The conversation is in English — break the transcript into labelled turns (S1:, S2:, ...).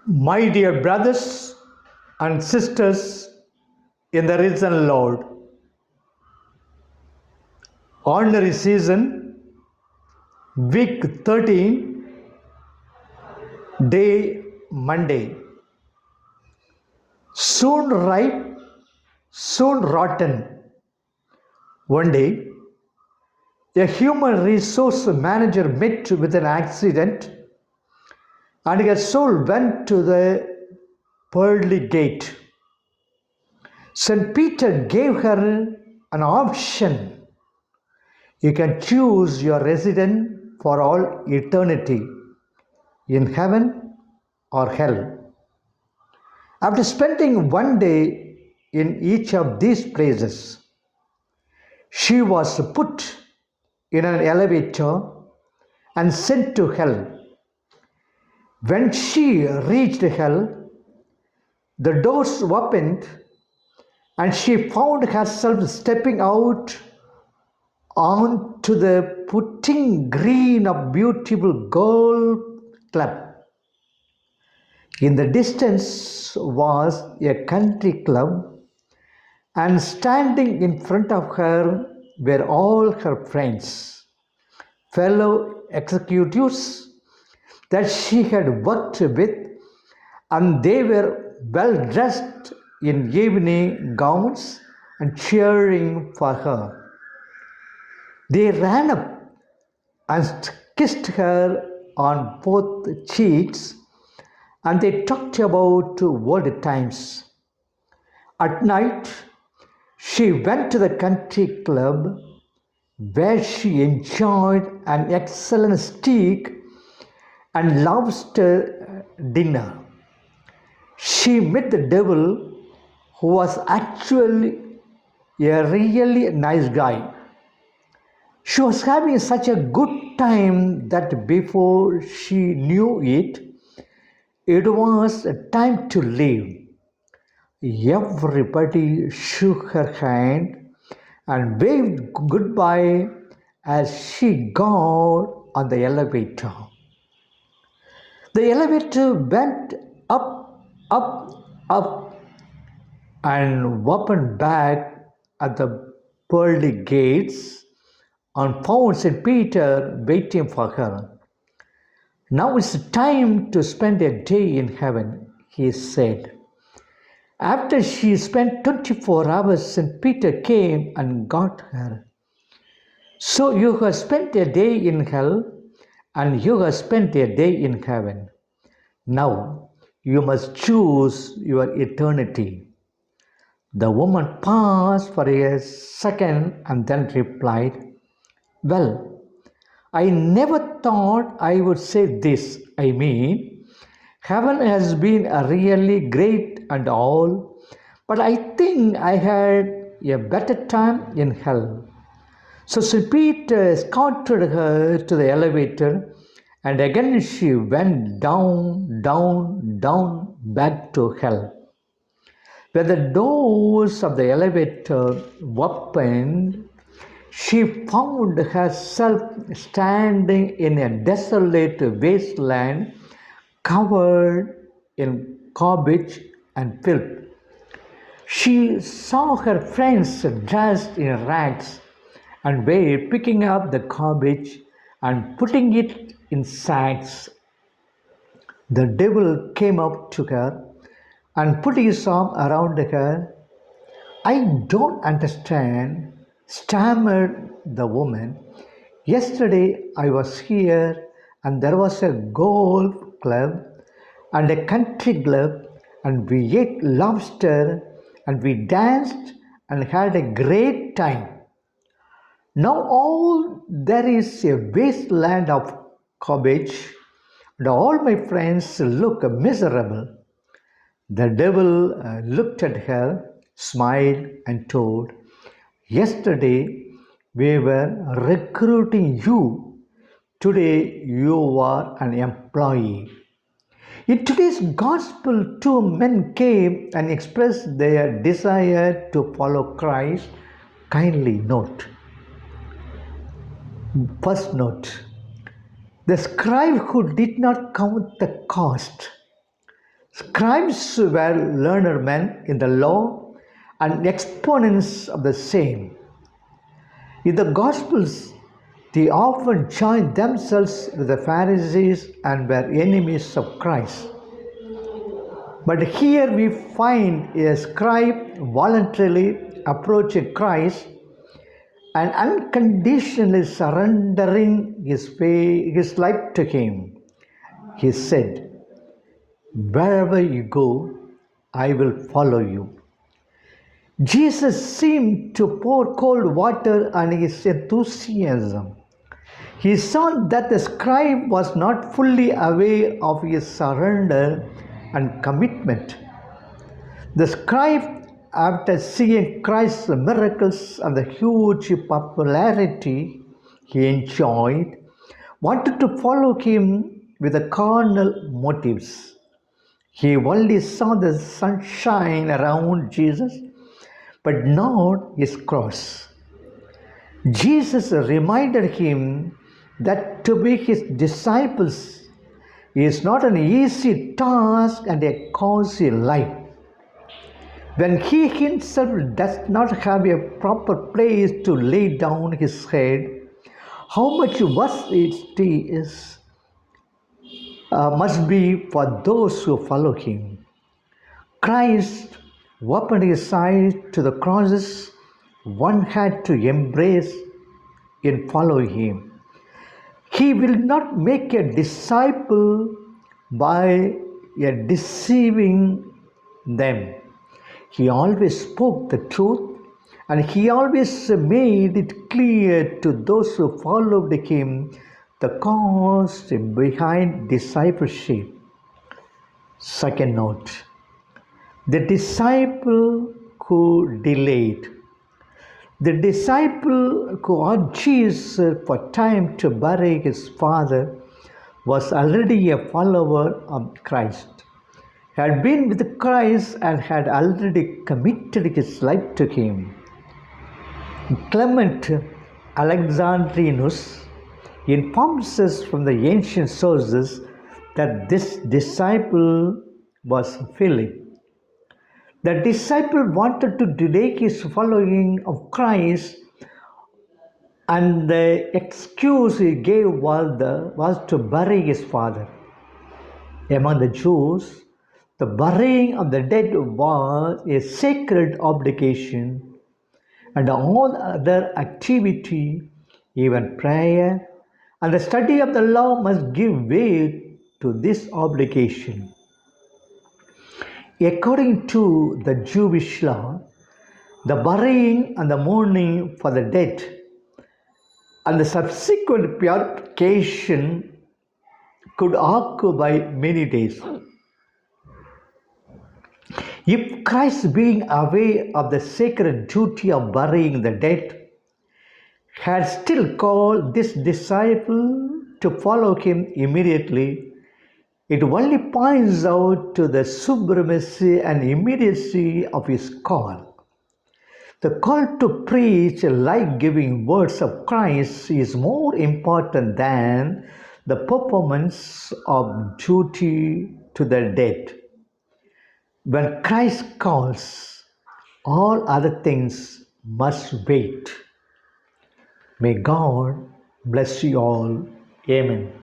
S1: My dear brothers and sisters in the risen Lord, ordinary season, week 13, day Monday. Soon ripe, soon rotten. One day, a human resource manager met with an accident and her soul went to the pearly gate. St. Peter gave her an option. You can choose your residence for all eternity in heaven or hell. After spending one day in each of these places, she was put in an elevator and sent to hell. When she reached hell, the doors opened and she found herself stepping out onto the putting green of beautiful golf club. In the distance was a country club, and standing in front of her were all her friends, fellow executives that she had worked with, and they were well dressed in evening gowns and cheering for her. They ran up and kissed her on both cheeks, and they talked about old times. At night, she went to the country club where she enjoyed an excellent steak and lobster dinner. She met the devil, who was actually a really nice guy. She was having such a good time that before she knew it, it was time to leave. Everybody shook her hand and waved goodbye as she got on the elevator. The elevator went up, and opened back at the pearly gates and found St. Peter waiting for her. Now it's time to spend a day in heaven, he said. After she spent 24 hours, St. Peter came and got her. So you have spent a day in hell and you have spent a day in heaven. Now you must choose your eternity. The woman paused for a second and then replied, Well, I never thought I would say this. I mean, heaven has been a really great and all, but I think I had a better time in hell. So St. Peter escorted her to the elevator, and again she went down, back to hell. When the doors of the elevator opened, she found herself standing in a desolate wasteland covered in garbage and filth. She saw her friends dressed in rags and were picking up the garbage and putting it in sacks. The devil came up to her and put his arm around her. I don't understand, stammered the woman. Yesterday I was here and there was a golf club and a country club and we ate lobster and we danced and had a great time. Now all there is a wasteland of garbage and all my friends look miserable. The devil looked at her, smiled, and told, Yesterday we were recruiting you. Today you are an employee. In today's gospel, two men came and expressed their desire to follow Christ. Kindly note. First note. The scribe who did not count the cost Scribes were learned men in the law and exponents of the same. In the Gospels, they often joined themselves with the Pharisees and were enemies of Christ. But here we find a scribe voluntarily approaching Christ and unconditionally surrendering his life to him. He said, "Wherever you go, I will follow you." Jesus seemed to pour cold water on his enthusiasm. He saw that the scribe was not fully aware of his surrender and commitment. The scribe, after seeing Christ's miracles and the huge popularity he enjoyed, wanted to follow him with the carnal motives. He only saw the sunshine around Jesus, but not his cross. Jesus reminded him that to be his disciples is not an easy task and a cozy life. When he himself does not have a proper place to lay down his head, how much worse it is must be for those who follow him. Christ opened his eyes to the crosses one had to embrace in following him. He will not make a disciple by deceiving them. He always spoke the truth and he always made it clear to those who followed him the cost behind discipleship. Second note, the disciple who delayed. The disciple who asked Jesus for time to bury his father was already a follower of Christ, had been with Christ and had already committed his life to him. Clement Alexandrinus informs us from the ancient sources that this disciple was Philip. The disciple wanted to delay his following of Christ, and the excuse he gave was to bury his father. Among the Jews, the burying of the dead was a sacred obligation, and all other activity, even prayer and the study of the law, must give way to this obligation. According to the Jewish law, the burying and the mourning for the dead and the subsequent purification could occupy many days. If Christ, being aware of the sacred duty of burying the dead, had still called this disciple to follow him immediately, it only points out to the supremacy and immediacy of his call. The call to preach life-giving words of Christ is more important than the performance of duty to the dead. When Christ calls, all other things must wait. May God bless you all. Amen.